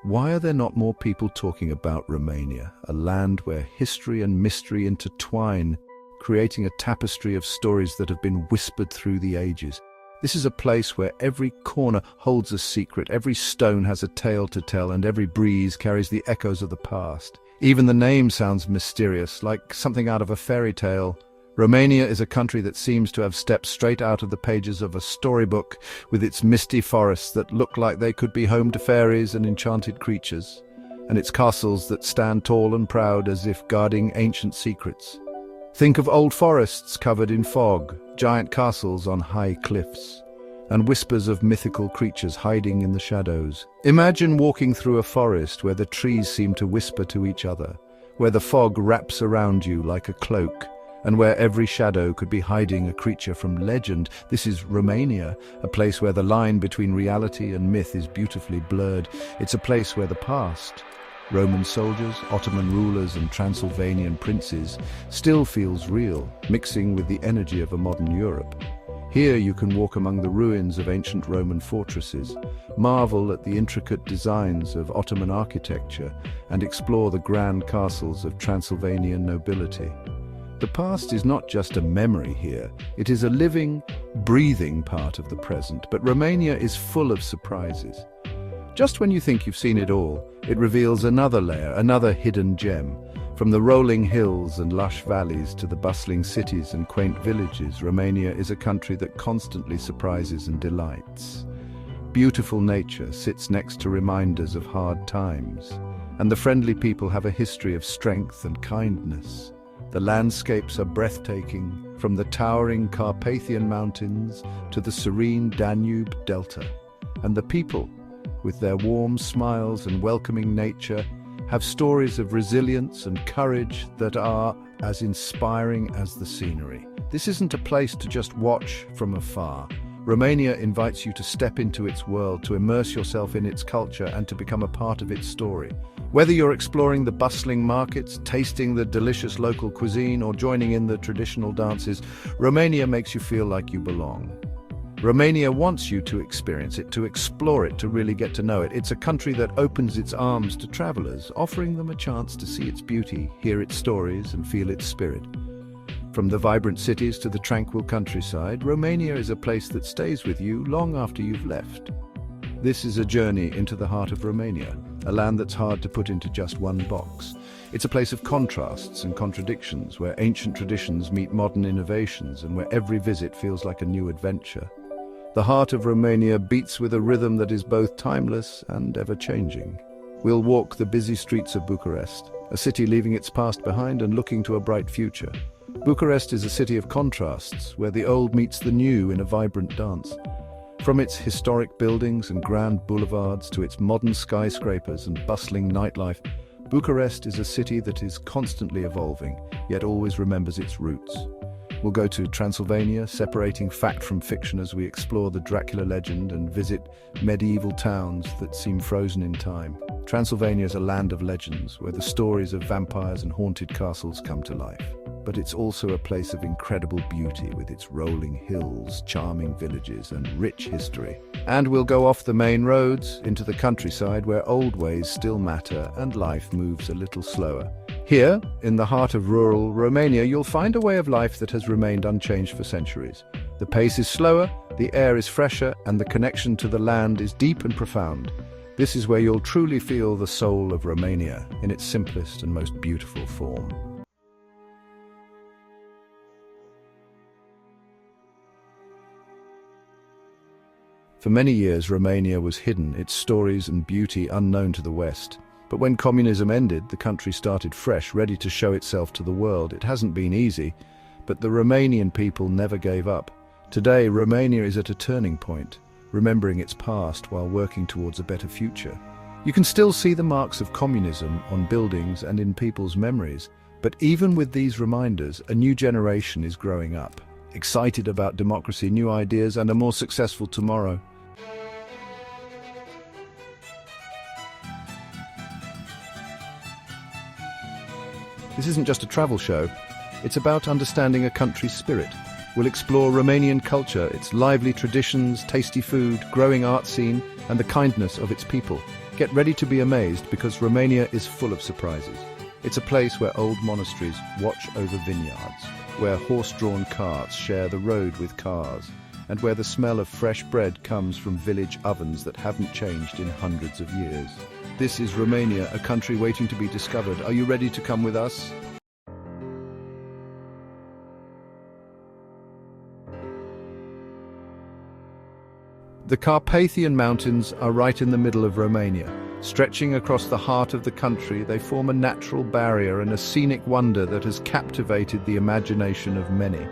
Why are there not more people talking about Romania, a land where history and mystery intertwine, creating a tapestry of stories that have been whispered through the ages? This is a place where every corner holds a secret, every stone has a tale to tell, and every breeze carries the echoes of the past. Even the name sounds mysterious, like something out of a fairy tale. Romania is a country that seems to have stepped straight out of the pages of a storybook, with its misty forests that look like they could be home to fairies and enchanted creatures, and its castles that stand tall and proud as if guarding ancient secrets. Think of old forests covered in fog, giant castles on high cliffs, and whispers of mythical creatures hiding in the shadows. Imagine walking through a forest where the trees seem to whisper to each other, where the fog wraps around you like a cloak, and where every shadow could be hiding a creature from legend. This is Romania, a place where the line between reality and myth is beautifully blurred. It's a place where the past, Roman soldiers, Ottoman rulers, and Transylvanian princes, still feels real, mixing with the energy of a modern Europe. Here you can walk among the ruins of ancient Roman fortresses, marvel at the intricate designs of Ottoman architecture, and explore the grand castles of Transylvanian nobility. The past is not just a memory here, it is a living, breathing part of the present, but Romania is full of surprises. Just when you think you've seen it all, it reveals another layer, another hidden gem. From the rolling hills and lush valleys to the bustling cities and quaint villages, Romania is a country that constantly surprises and delights. Beautiful nature sits next to reminders of hard times, and the friendly people have a history of strength and kindness. The landscapes are breathtaking, from the towering Carpathian Mountains to the serene Danube Delta. And the people, with their warm smiles and welcoming nature, have stories of resilience and courage that are as inspiring as the scenery. This isn't a place to just watch from afar. Romania invites you to step into its world, to immerse yourself in its culture, and to become a part of its story. Whether you're exploring the bustling markets, tasting the delicious local cuisine, or joining in the traditional dances, Romania makes you feel like you belong. Romania wants you to experience it, to explore it, to really get to know it. It's a country that opens its arms to travelers, offering them a chance to see its beauty, hear its stories, and feel its spirit. From the vibrant cities to the tranquil countryside, Romania is a place that stays with you long after you've left. This is a journey into the heart of Romania, a land that's hard to put into just one box. It's a place of contrasts and contradictions, where ancient traditions meet modern innovations and where every visit feels like a new adventure. The heart of Romania beats with a rhythm that is both timeless and ever-changing. We'll walk the busy streets of Bucharest, a city leaving its past behind and looking to a bright future. Bucharest is a city of contrasts, where the old meets the new in a vibrant dance. From its historic buildings and grand boulevards to its modern skyscrapers and bustling nightlife, Bucharest is a city that is constantly evolving, yet always remembers its roots. We'll go to Transylvania, separating fact from fiction as we explore the Dracula legend and visit medieval towns that seem frozen in time. Transylvania is a land of legends, where the stories of vampires and haunted castles come to life. But it's also a place of incredible beauty, with its rolling hills, charming villages, and rich history. And we'll go off the main roads into the countryside, where old ways still matter and life moves a little slower. Here, in the heart of rural Romania, you'll find a way of life that has remained unchanged for centuries. The pace is slower, the air is fresher, and the connection to the land is deep and profound. This is where you'll truly feel the soul of Romania in its simplest and most beautiful form. For many years, Romania was hidden, its stories and beauty unknown to the West. But when communism ended, the country started fresh, ready to show itself to the world. It hasn't been easy, but the Romanian people never gave up. Today, Romania is at a turning point, remembering its past while working towards a better future. You can still see the marks of communism on buildings and in people's memories, but even with these reminders, a new generation is growing up, excited about democracy, new ideas, and a more successful tomorrow. This isn't just a travel show, it's about understanding a country's spirit. We'll explore Romanian culture, its lively traditions, tasty food, growing art scene, and the kindness of its people. Get ready to be amazed because Romania is full of surprises. It's a place where old monasteries watch over vineyards, where horse-drawn carts share the road with cars, and where the smell of fresh bread comes from village ovens that haven't changed in hundreds of years. This is Romania, a country waiting to be discovered. Are you ready to come with us? The Carpathian Mountains are right in the middle of Romania. Stretching across the heart of the country, they form a natural barrier and a scenic wonder that has captivated the imagination of many.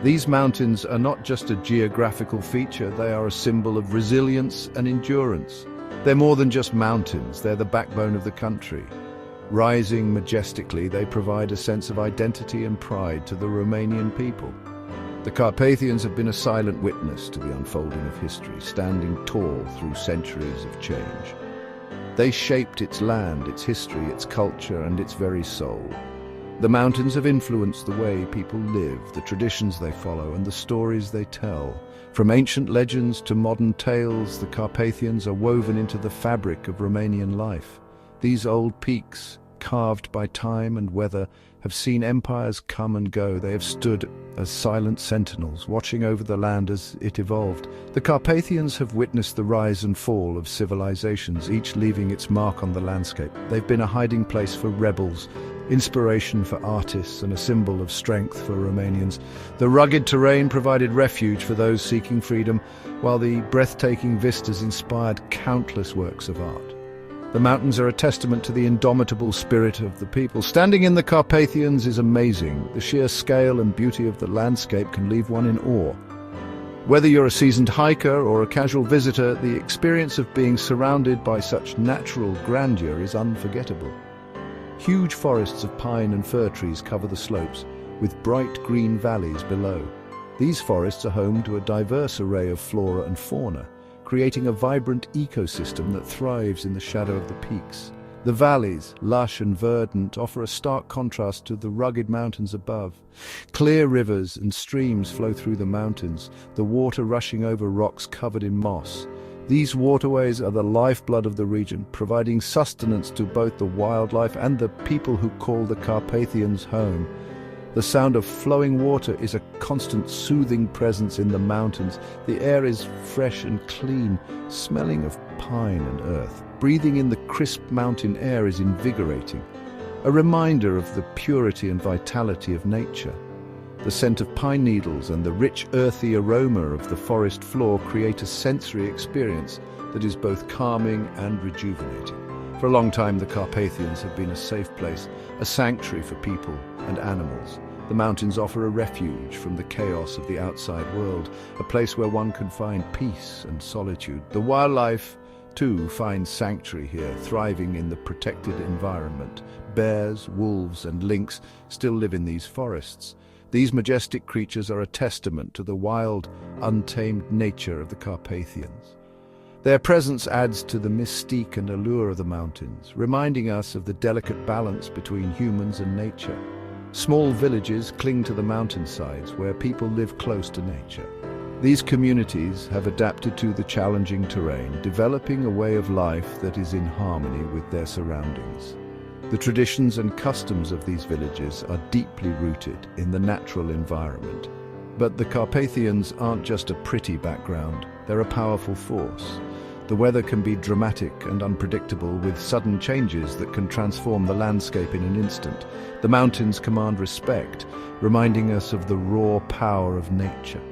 These mountains are not just a geographical feature, they are a symbol of resilience and endurance. They're more than just mountains, they're the backbone of the country. Rising majestically, they provide a sense of identity and pride to the Romanian people. The Carpathians have been a silent witness to the unfolding of history, standing tall through centuries of change. They shaped its land, its history, its culture, and its very soul. The mountains have influenced the way people live, the traditions they follow, and the stories they tell. From ancient legends to modern tales, the Carpathians are woven into the fabric of Romanian life. These old peaks, carved by time and weather, have seen empires come and go. They have stood as silent sentinels, watching over the land as it evolved. The Carpathians have witnessed the rise and fall of civilizations, each leaving its mark on the landscape. They've been a hiding place for rebels, inspiration for artists, and a symbol of strength for Romanians. The rugged terrain provided refuge for those seeking freedom, while the breathtaking vistas inspired countless works of art. The mountains are a testament to the indomitable spirit of the people. Standing in the Carpathians is amazing. The sheer scale and beauty of the landscape can leave one in awe. Whether you're a seasoned hiker or a casual visitor, the experience of being surrounded by such natural grandeur is unforgettable. Huge forests of pine and fir trees cover the slopes, with bright green valleys below. These forests are home to a diverse array of flora and fauna, creating a vibrant ecosystem that thrives in the shadow of the peaks. The valleys, lush and verdant, offer a stark contrast to the rugged mountains above. Clear rivers and streams flow through the mountains, the water rushing over rocks covered in moss. These waterways are the lifeblood of the region, providing sustenance to both the wildlife and the people who call the Carpathians home. The sound of flowing water is a constant soothing presence in the mountains. The air is fresh and clean, smelling of pine and earth. Breathing in the crisp mountain air is invigorating, a reminder of the purity and vitality of nature. The scent of pine needles and the rich earthy aroma of the forest floor create a sensory experience that is both calming and rejuvenating. For a long time, the Carpathians have been a safe place, a sanctuary for people and animals. The mountains offer a refuge from the chaos of the outside world, a place where one can find peace and solitude. The wildlife, too, finds sanctuary here, thriving in the protected environment. Bears, wolves, and lynx still live in these forests. These majestic creatures are a testament to the wild, untamed nature of the Carpathians. Their presence adds to the mystique and allure of the mountains, reminding us of the delicate balance between humans and nature. Small villages cling to the mountainsides where people live close to nature. These communities have adapted to the challenging terrain, developing a way of life that is in harmony with their surroundings. The traditions and customs of these villages are deeply rooted in the natural environment. But the Carpathians aren't just a pretty background, they're a powerful force. The weather can be dramatic and unpredictable, with sudden changes that can transform the landscape in an instant. The mountains command respect, reminding us of the raw power of nature.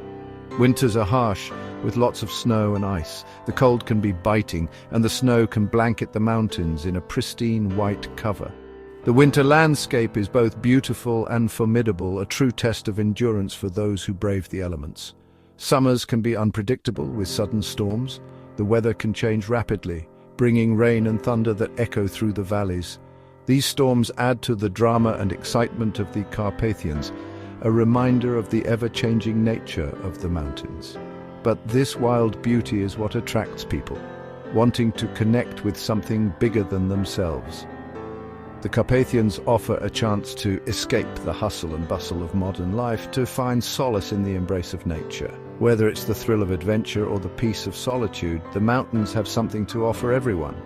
Winters are harsh, with lots of snow and ice. The cold can be biting, and the snow can blanket the mountains in a pristine white cover. The winter landscape is both beautiful and formidable, a true test of endurance for those who brave the elements. Summers can be unpredictable, with sudden storms. The weather can change rapidly, bringing rain and thunder that echo through the valleys. These storms add to the drama and excitement of the Carpathians, a reminder of the ever-changing nature of the mountains. But this wild beauty is what attracts people, wanting to connect with something bigger than themselves. The Carpathians offer a chance to escape the hustle and bustle of modern life, to find solace in the embrace of nature. Whether it's the thrill of adventure or the peace of solitude, the mountains have something to offer everyone.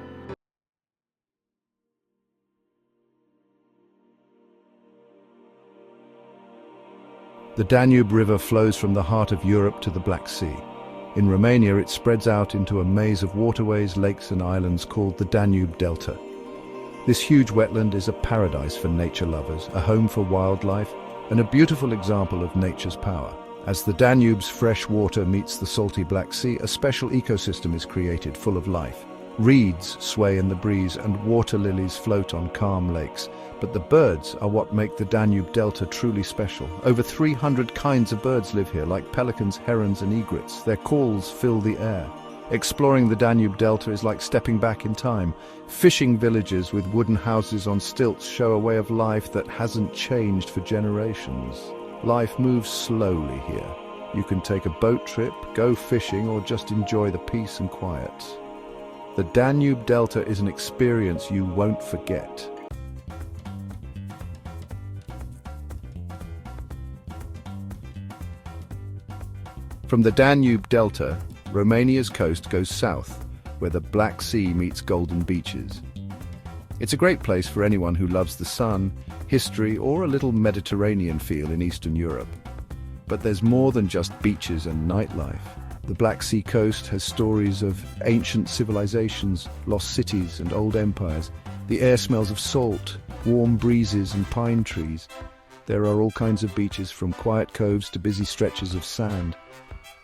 The Danube River flows from the heart of Europe to the Black Sea. In Romania, it spreads out into a maze of waterways, lakes and islands called the Danube Delta. This huge wetland is a paradise for nature lovers, a home for wildlife, and a beautiful example of nature's power. As the Danube's fresh water meets the salty Black Sea, a special ecosystem is created full of life. Reeds sway in the breeze and water lilies float on calm lakes. But the birds are what make the Danube Delta truly special. Over 300 kinds of birds live here, like pelicans, herons and egrets. Their calls fill the air. Exploring the Danube Delta is like stepping back in time. Fishing villages with wooden houses on stilts show a way of life that hasn't changed for generations. Life moves slowly here. You can take a boat trip, go fishing, or just enjoy the peace and quiet. The Danube Delta is an experience you won't forget. From the Danube Delta, Romania's coast goes south, where the Black Sea meets golden beaches. It's a great place for anyone who loves the sun, history, or a little Mediterranean feel in Eastern Europe. But there's more than just beaches and nightlife. The Black Sea coast has stories of ancient civilizations, lost cities, and old empires. The air smells of salt, warm breezes, and pine trees. There are all kinds of beaches, from quiet coves to busy stretches of sand.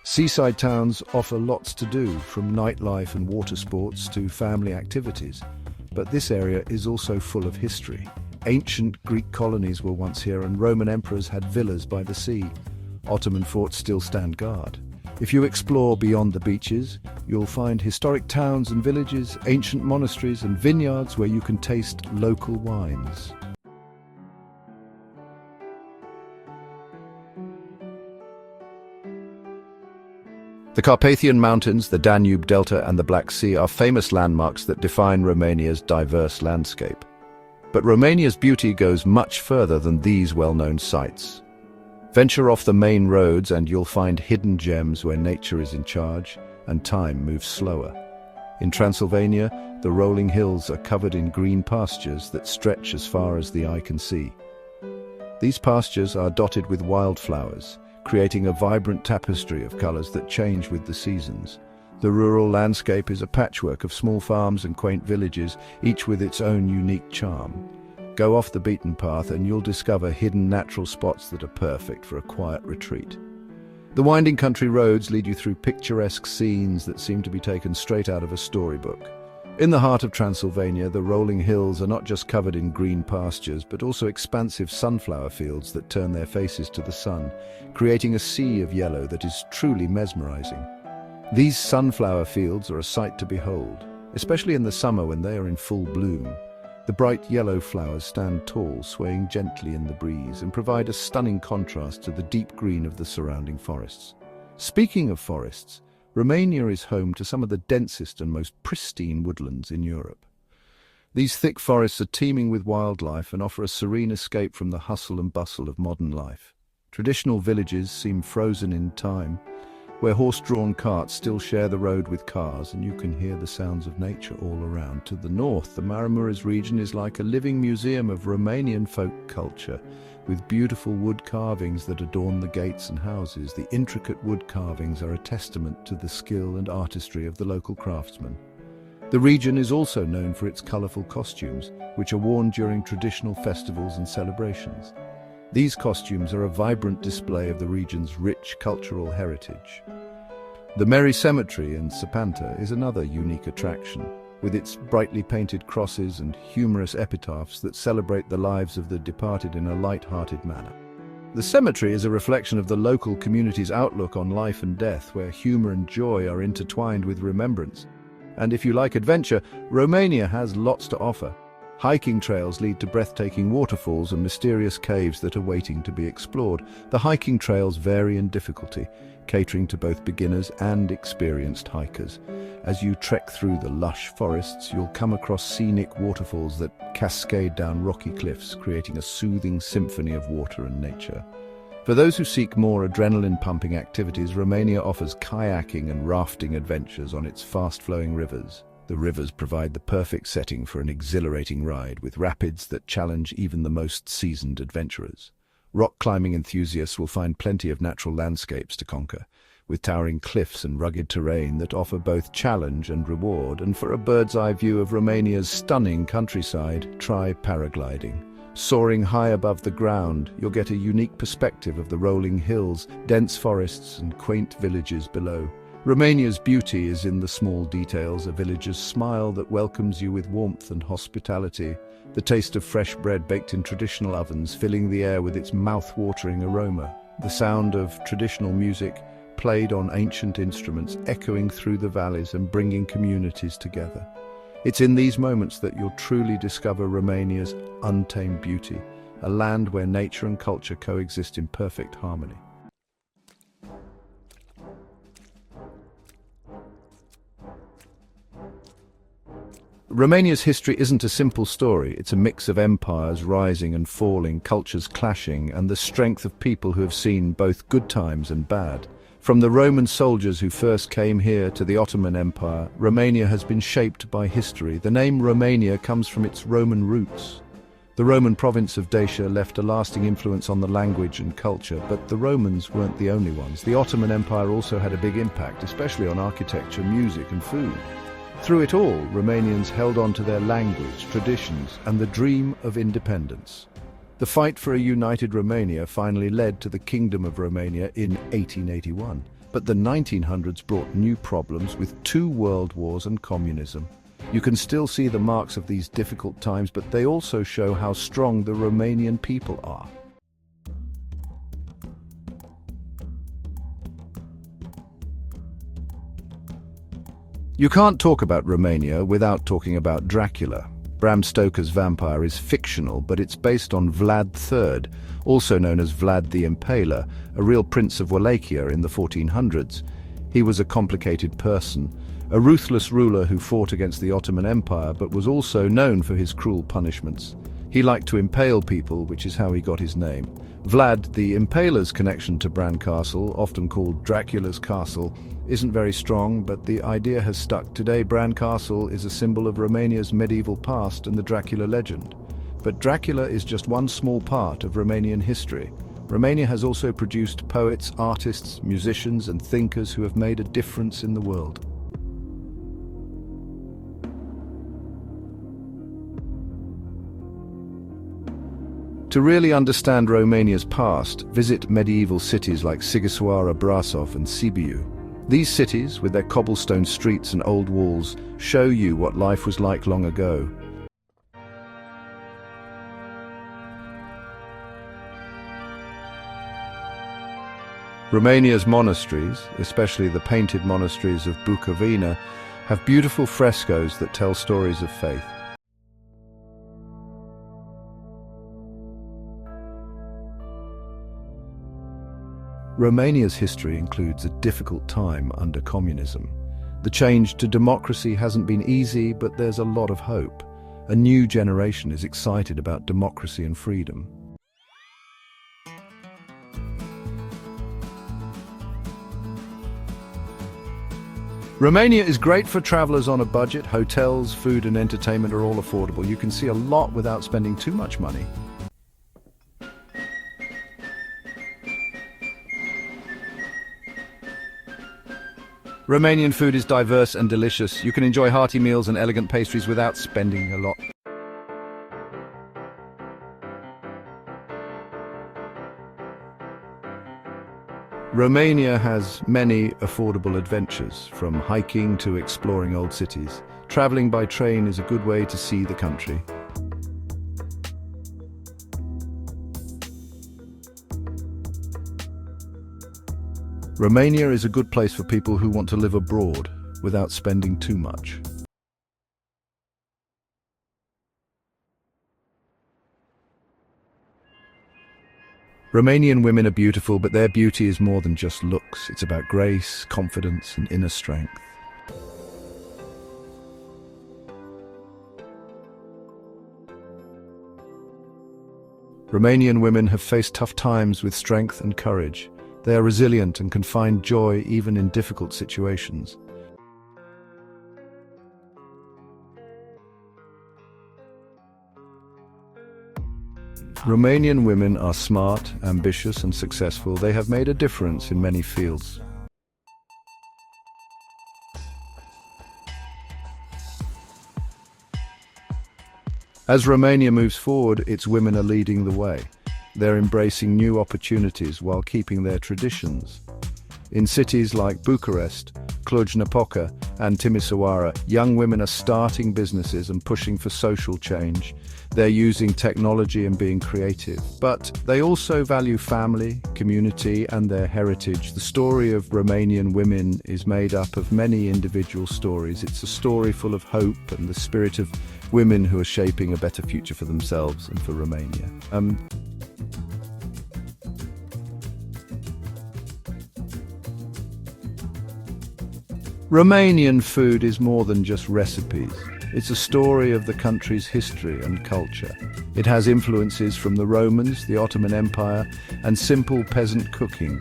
Seaside towns offer lots to do, from nightlife and water sports to family activities. But this area is also full of history. Ancient Greek colonies were once here, and Roman emperors had villas by the sea. Ottoman forts still stand guard. If you explore beyond the beaches, you'll find historic towns and villages, ancient monasteries and vineyards where you can taste local wines. The Carpathian Mountains, the Danube Delta and the Black Sea are famous landmarks that define Romania's diverse landscape. But Romania's beauty goes much further than these well-known sites. Venture off the main roads and you'll find hidden gems where nature is in charge and time moves slower. In Transylvania, the rolling hills are covered in green pastures that stretch as far as the eye can see. These pastures are dotted with wildflowers, creating a vibrant tapestry of colors that change with the seasons. The rural landscape is a patchwork of small farms and quaint villages, each with its own unique charm. Go off the beaten path and you'll discover hidden natural spots that are perfect for a quiet retreat. The winding country roads lead you through picturesque scenes that seem to be taken straight out of a storybook. In the heart of Transylvania, the rolling hills are not just covered in green pastures, but also expansive sunflower fields that turn their faces to the sun, creating a sea of yellow that is truly mesmerizing. These sunflower fields are a sight to behold, especially in the summer when they are in full bloom. The bright yellow flowers stand tall, swaying gently in the breeze, and provide a stunning contrast to the deep green of the surrounding forests. Speaking of forests, Romania is home to some of the densest and most pristine woodlands in Europe. These thick forests are teeming with wildlife and offer a serene escape from the hustle and bustle of modern life. Traditional villages seem frozen in time, where horse-drawn carts still share the road with cars, and you can hear the sounds of nature all around. To the north, the Maramureș region is like a living museum of Romanian folk culture, with beautiful wood carvings that adorn the gates and houses. The intricate wood carvings are a testament to the skill and artistry of the local craftsmen. The region is also known for its colorful costumes, which are worn during traditional festivals and celebrations. These costumes are a vibrant display of the region's rich cultural heritage. The Mary Cemetery in Sapanta is another unique attraction, with its brightly painted crosses and humorous epitaphs that celebrate the lives of the departed in a light-hearted manner. The cemetery is a reflection of the local community's outlook on life and death, where humor and joy are intertwined with remembrance. And if you like adventure, Romania has lots to offer. Hiking trails lead to breathtaking waterfalls and mysterious caves that are waiting to be explored. The hiking trails vary in difficulty, catering to both beginners and experienced hikers. As you trek through the lush forests, you'll come across scenic waterfalls that cascade down rocky cliffs, creating a soothing symphony of water and nature. For those who seek more adrenaline-pumping activities, Romania offers kayaking and rafting adventures on its fast-flowing rivers. The rivers provide the perfect setting for an exhilarating ride, with rapids that challenge even the most seasoned adventurers. Rock climbing enthusiasts will find plenty of natural landscapes to conquer, with towering cliffs and rugged terrain that offer both challenge and reward. And for a bird's-eye view of Romania's stunning countryside, try paragliding. Soaring high above the ground, you'll get a unique perspective of the rolling hills, dense forests, and quaint villages below. Romania's beauty is in the small details, a villager's smile that welcomes you with warmth and hospitality, the taste of fresh bread baked in traditional ovens filling the air with its mouth-watering aroma, the sound of traditional music played on ancient instruments echoing through the valleys and bringing communities together. It's in these moments that you'll truly discover Romania's untamed beauty, a land where nature and culture coexist in perfect harmony. Romania's history isn't a simple story. It's a mix of empires rising and falling, cultures clashing, and the strength of people who have seen both good times and bad. From the Roman soldiers who first came here to the Ottoman Empire, Romania has been shaped by history. The name Romania comes from its Roman roots. The Roman province of Dacia left a lasting influence on the language and culture, but the Romans weren't the only ones. The Ottoman Empire also had a big impact, especially on architecture, music, and food. Through it all, Romanians held on to their language, traditions, and the dream of independence. The fight for a united Romania finally led to the Kingdom of Romania in 1881. But the 1900s brought new problems with 2 world wars and communism. You can still see the marks of these difficult times, but they also show how strong the Romanian people are. You can't talk about Romania without talking about Dracula. Bram Stoker's vampire is fictional, but it's based on Vlad III, also known as Vlad the Impaler, a real prince of Wallachia in the 1400s. He was a complicated person, a ruthless ruler who fought against the Ottoman Empire, but was also known for his cruel punishments. He liked to impale people, which is how he got his name. Vlad the Impaler's connection to Bran Castle, often called Dracula's Castle, isn't very strong, but the idea has stuck. Today, Bran Castle is a symbol of Romania's medieval past and the Dracula legend. But Dracula is just one small part of Romanian history. Romania has also produced poets, artists, musicians, and thinkers who have made a difference in the world. To really understand Romania's past, visit medieval cities like Sighișoara, Brasov, and Sibiu. These cities, with their cobblestone streets and old walls, show you what life was like long ago. Romania's monasteries, especially the painted monasteries of Bucovina, have beautiful frescoes that tell stories of faith. Romania's history includes a difficult time under communism. The change to democracy hasn't been easy, but there's a lot of hope. A new generation is excited about democracy and freedom. Romania is great for travelers on a budget. Hotels, food, and entertainment are all affordable. You can see a lot without spending too much money. Romanian food is diverse and delicious. You can enjoy hearty meals and elegant pastries without spending a lot. Romania has many affordable adventures, from hiking to exploring old cities. Traveling by train is a good way to see the country. Romania is a good place for people who want to live abroad without spending too much. Romanian women are beautiful, but their beauty is more than just looks. It's about grace, confidence, and inner strength. Romanian women have faced tough times with strength and courage. They are resilient and can find joy even in difficult situations. Romanian women are smart, ambitious and successful. They have made a difference in many fields. As Romania moves forward, its women are leading the way. They're embracing new opportunities while keeping their traditions. In cities like Bucharest, Cluj-Napoca and Timisoara, young women are starting businesses and pushing for social change. They're using technology and being creative. But they also value family, community and their heritage. The story of Romanian women is made up of many individual stories. It's a story full of hope and the spirit of women who are shaping a better future for themselves and for Romania. Romanian food is more than just recipes. It's a story of the country's history and culture. It has influences from the Romans, the Ottoman Empire, and simple peasant cooking.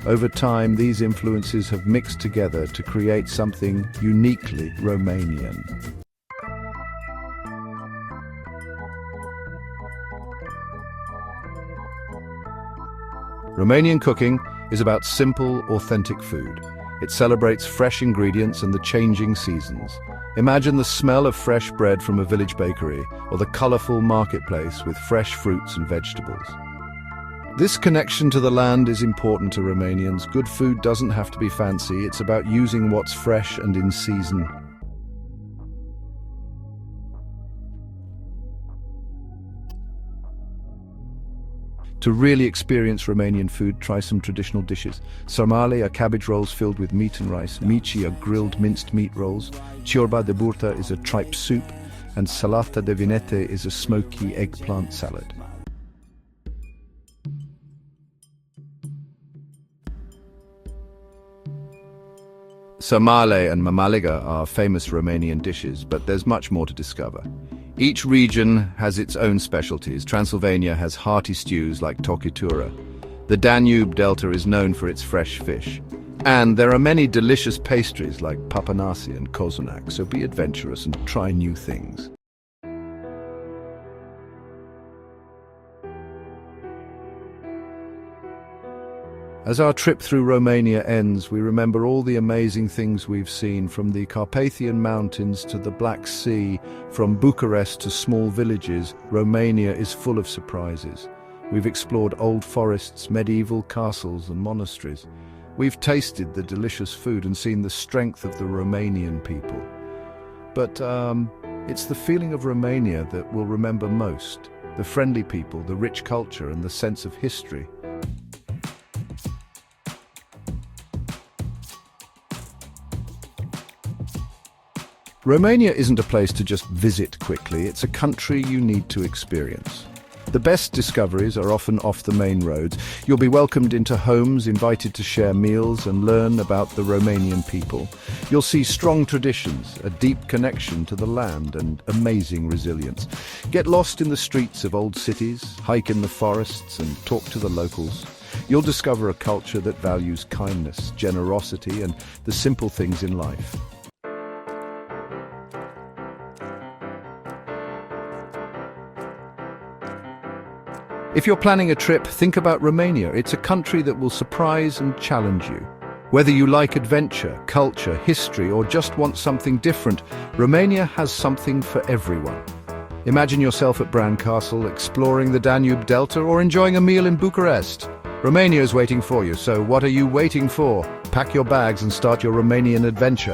Over time, these influences have mixed together to create something uniquely Romanian. Romanian cooking is about simple, authentic food. It celebrates fresh ingredients and the changing seasons. Imagine the smell of fresh bread from a village bakery or the colorful marketplace with fresh fruits and vegetables. This connection to the land is important to Romanians. Good food doesn't have to be fancy. It's about using what's fresh and in season. To really experience Romanian food, try some traditional dishes. Sarmale are cabbage rolls filled with meat and rice. Mici are grilled minced meat rolls. Ciorba de burtă is a tripe soup. And salata de vinete is a smoky eggplant salad. Sarmale and mamaliga are famous Romanian dishes, but there's much more to discover. Each region has its own specialties. Transylvania has hearty stews like tochitura. The Danube Delta is known for its fresh fish. And there are many delicious pastries like papanasi and cozonac, so be adventurous and try new things. As our trip through Romania ends, we remember all the amazing things we've seen, from the Carpathian Mountains to the Black Sea, from Bucharest to small villages. Romania is full of surprises. We've explored old forests, medieval castles and monasteries. We've tasted the delicious food and seen the strength of the Romanian people. But it's the feeling of Romania that we'll remember most. The friendly people, the rich culture and the sense of history. Romania isn't a place to just visit quickly, it's a country you need to experience. The best discoveries are often off the main roads. You'll be welcomed into homes, invited to share meals and learn about the Romanian people. You'll see strong traditions, a deep connection to the land and amazing resilience. Get lost in the streets of old cities, hike in the forests and talk to the locals. You'll discover a culture that values kindness, generosity and the simple things in life. If you're planning a trip, think about Romania. It's a country that will surprise and challenge you. Whether you like adventure, culture, history, or just want something different, Romania has something for everyone. Imagine yourself at Bran Castle, exploring the Danube Delta, or enjoying a meal in Bucharest. Romania is waiting for you, so what are you waiting for? Pack your bags and start your Romanian adventure.